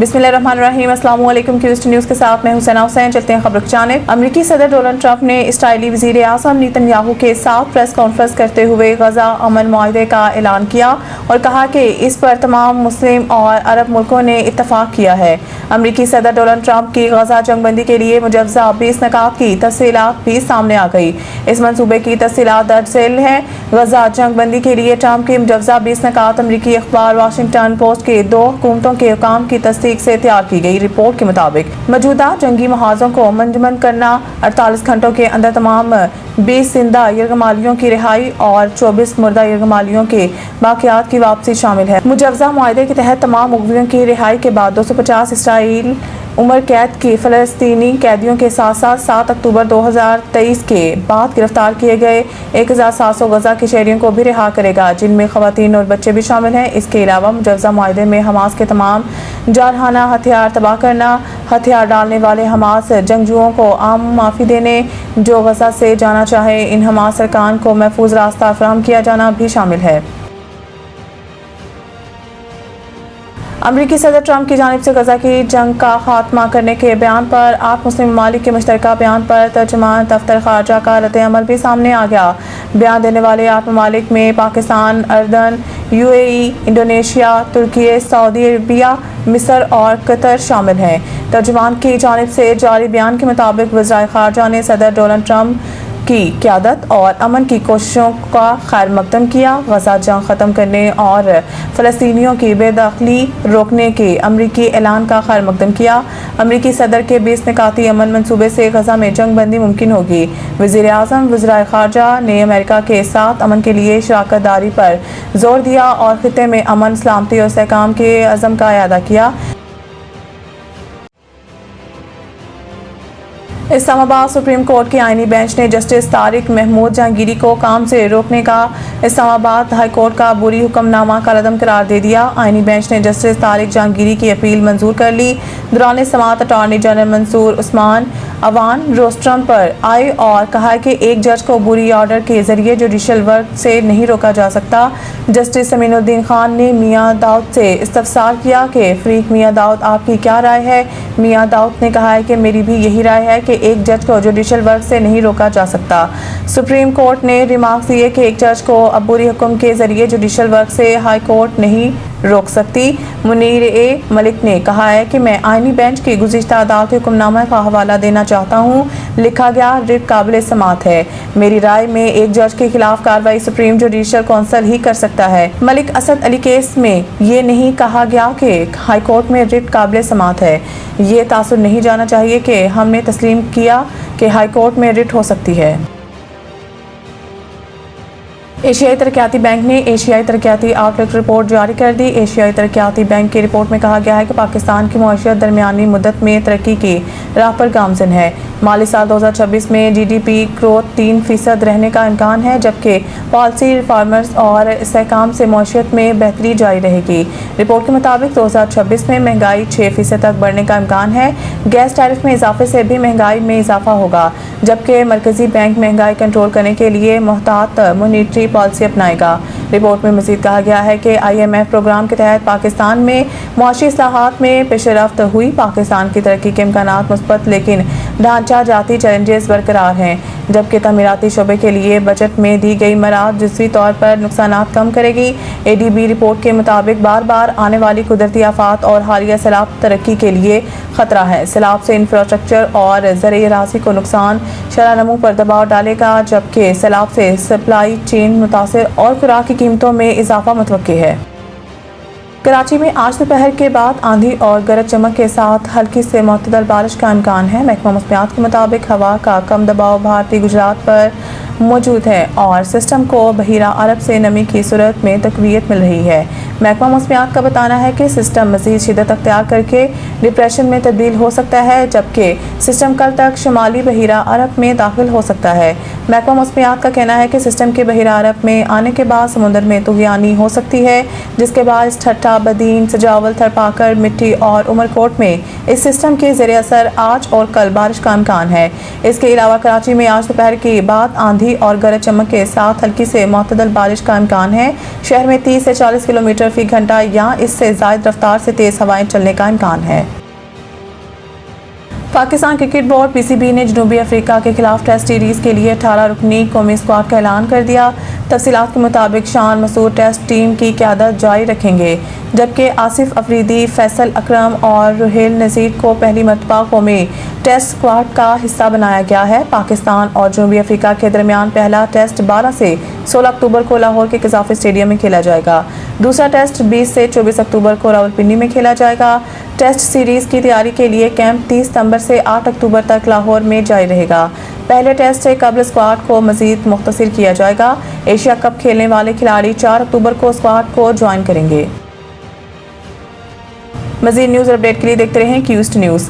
बिस्मिल्लाहिर्रहमानिर्रहीम। अस्सलाम वालेकुम। क्यूस्ट न्यूज़ के साथ मैं हुसैना हुसैन। चलते हैं खबर की जानिब। अमरीकी सदर डोनाल्ड ट्रंप ने इसराइली वज़ीर आज़म नेतन्याहू के साथ प्रेस कॉन्फ्रेंस करते हुए गजा अमन मुआहदे का ऐलान किया और कहा कि इस पर तमाम मुस्लिम और अरब मुल्कों ने इत्तफाक किया है। अमरीकी सदर डोनाल्ड ट्रंप की गजा जंगबंदी के लिए मुजव्वज़ा 20 नकात की तफसीलात भी सामने आ गई। इस मंसूबे की तफसीलात दर्ज झेल है। गजा जंगबंदी के लिए ट्रंप की मुजव्वज़ा 20 नकात अमरीकी अखबार वाशिंगटन पोस्ट के 2 हुकूमतों के हुकाम की तस्दीक से तैयार की गई रिपोर्ट के मुताबिक मौजूदा जंगी महाजों को मंजमद करना, 48 घंटों के अंदर तमाम 20 जिंदा यरगमालियों की रिहाई और 24 मुर्दा यरगमालियों के बाकियात की वापसी शामिल है। मुजव्वज़ा मुआहदे के तहत तमाम मुग़वियों की रिहाई के बाद 250 इसराइल उम्र कैद के फ़लस्तीनी कैदियों के साथ साथ 7 अक्टूबर 2023 के बाद गिरफ्तार किए गए 1700 गजा के शहरियों को भी रिहा करेगा, जिनमें ख़वातीन और बच्चे भी शामिल हैं। इसके अलावा मुजव्वज़ा मुआहदे में हमास के तमाम जारहाना हथियार तबाह करना, हथियार डालने वाले हमास जंगजुओं को आम माफ़ी देने, जो गजा से जाना चाहे इन हमास अरकान को महफूज रास्ता फराहम किया जाना भी शामिल है। अमरीकी सदर ट्रंप की जानिब से गजा की जंग का खात्मा करने के बयान पर 8 मुस्लिम ममालिक के मुश्तरका बयान पर तर्जुमान दफ्तर खारजा का रद्द-ए-अमल भी सामने आ गया। बयान देने वाले 8 ममालिक में पाकिस्तान, अर्दन, UAE, इंडोनेशिया, तुर्की, सऊदी अरबिया, मिस्र और कतर शामिल हैं। तर्जुमान की जानिब से जारी बयान के मुताबिक वज़ीर खारजा ने सदर डोनाल्ड ट्रंप की क़यादत और अमन की कोशिशों का खैर मकदम किया। गजा जंग ख़त्म करने और फ़लस्तीनियों की बेदखली रोकने के अमरीकी ऐलान का खैर मकदम किया। अमरीकी सदर के 20 निकाती अमन मंसूबे से गजा में जंग बंदी मुमकिन होगी। वज़ीर आज़म वज़ीर ख़ारजा ने अमेरिका के साथ अमन के लिए शराकत दारी पर जोर दिया और खित्ते में अमन, सलामती और इस्तेहकाम के अज़म का इआदा किया। इस्लामाबाद सुप्रीम कोर्ट के आईनी बेंच ने जस्टिस तारिक महमूद जहांगीरी को काम से रोकने का इस्लामाबाद हाई कोर्ट का बुरी हुक्मनामा कलअदम करार दे दिया। आईनी बेंच ने जस्टिस तारिक जहांगीरी की अपील मंजूर कर ली। दौरान समाअत attorney general Mansoor Usman Awan rostrum पर आए और कहा कि एक जज को बुरी ऑर्डर के जरिए जुडिशल वर्क से नहीं रोका जा सकता। जस्टिस समीनुद्दीन खान ने मियां दाऊद से इस्तफसार किया कि फरीक मियां दाऊद, आपकी क्या राय है? मियां दाऊद ने कहा है कि मेरी भी यही राय है कि एक जज को जुडिशल वर्क से नहीं रोका जा सकता। सुप्रीम कोर्ट ने रिमार्क दिए कि एक जज को अबूरी हुक्म के जरिए जुडिशल वर्क से हाई कोर्ट नहीं रोक सकती। मुनीर ए मलिक ने कहा है कि मैं आईनी बेंच की गुज़िश्ता अदालती हुक्मनामा का हवाला देना चाहता हूँ। लिखा गया रिट काबिल समात है। मेरी राय में एक जज के खिलाफ कार्रवाई सुप्रीम जुडिशल काउंसिल ही कर सकता है। मलिक असद अली केस में ये नहीं कहा गया कि हाई कोर्ट में रिट काबिल समात है। ये तासुर नहीं जाना चाहिए कि हमने तस्लीम किया कि हाई कोर्ट में रिट हो सकती है। एशियाई तरक्याती बैंक ने एशियाई तरक्याती आउटलुक रिपोर्ट जारी कर दी। एशियाई तरक्याती बैंक की रिपोर्ट में कहा गया है कि पाकिस्तान की मईशत दरमियानी मुद्दत में तरक्की की राह पर गामज़न है। माली साल 2026 में GDP ग्रोथ 3% रहने का इम्कान है, जबकि पॉलिसी रिफॉर्मर्स और इस्तेहकाम से मईशत में बेहतरी जारी रहेगी। रिपोर्ट के मुताबिक 2026 में महंगाई 6% तक बढ़ने का इम्कान है। गैस टैरिफ में इजाफे से भी महंगाई में इजाफा होगा, जबकि मरकजी बैंक महंगाई कंट्रोल करने के लिए मुहतात मॉनेटरी पॉलिसी अपनाएगा। रिपोर्ट में मज़ीद कहा गया है कि IMF प्रोग्राम के तहत पाकिस्तान में मुआशी इस्लाहात में पेशरफ्त हुई। पाकिस्तान की तरक्की के इम्कानात मुस्बत, लेकिन ढांचा जाती चैलेंजेस बरकरार हैं, जबकि तमीराती शोबे के लिए बजट में दी गई मराद जुज़वी तौर पर नुकसानात कम करेगी। ADB रिपोर्ट के मुताबिक बार बार आने वाली कुदरती आफात और हालिया सैलाब तरक्की के लिए खतरा है। सैलाब से इंफ्रास्ट्रक्चर और ज़राई राशि को नुकसान शरह नमू पर दबाव डालेगा, जबकि सैलाब से सप्लाई चेन मुतासिर और खुराक की कीमतों में इजाफा मुतवक्की है। कराची में आज दोपहर के बाद आंधी और गरज चमक के साथ हल्की से मुअत्तदल बारिश का इम्कान है। महकमा मौसमियात के मुताबिक हवा का कम दबाव भारतीय गुजरात पर मौजूद है और सिस्टम को बहीरा अरब से नमी की सूरत में तक़वियत मिल रही है। महकमा मौसमियात का बताना है कि सिस्टम मज़ीद शिद्दत अख्तियार करके डिप्रेशन में तब्दील हो सकता है, जबकि सिस्टम कल तक शुमाली बहीरा अरब में दाखिल हो सकता है। महकमा मौसमियात का कहना है कि सिस्टम के बहीरा अरब में आने के बाद समुद्र में तुग़यानी हो सकती है, जिसके बाद ठट्टा, बदीन, सजावल, थरपाकर, मिट्टी और उमरकोट में इस सिस्टम के ज़रिए असर आज और कल बारिश का इम्कान है। इसके अलावा कराची में आज दोपहर के बाद आंधी और गरज चमक के साथ हल्की से मुअत्तदल बारिश का इम्कान है। शहर में 30 से 40 किलोमीटर फी घंटा या इससे ज़ायद रफ्तार से तेज़ हवाएं चलने का इम्कान है। पाकिस्तान क्रिकेट बोर्ड पीसीबी ने जनूबी अफ्रीका के खिलाफ टेस्ट सीरीज़ के लिए 18 रुकनी कौमी स्क्वाड का ऐलान कर दिया। तफसीलात के मुताबिक शान मसूद टेस्ट टीम की क़यादत जारी रखेंगे, जबकि आसिफ अफरीदी, फैसल अकरम और रुहेल नज़ीर को पहली मरतबा कौमी टेस्ट स्क्वाड का हिस्सा बनाया गया है। पाकिस्तान और जनूबी अफ्रीका के दरमियान पहला टेस्ट 12 से 16 अक्टूबर को लाहौर के कज़ाफ़ी स्टेडियम में खेला जाएगा। दूसरा टेस्ट 20 से 24 अक्टूबर को रावलपिंडी में खेला जाएगा। टेस्ट सीरीज़ की तैयारी के लिए कैंप 30 सितंबर से 8 अक्टूबर तक लाहौर में जारी रहेगा। पहले टेस्ट से कबल स्क्वाड को मज़ीद मुख्तसर किया जाएगा। एशिया कप खेलने वाले खिलाड़ी 4 अक्टूबर को स्क्वाड को ज्वाइन करेंगे। मज़ीद न्यूज़ अपडेट के लिए देखते रहें क्यूस्ट न्यूज़।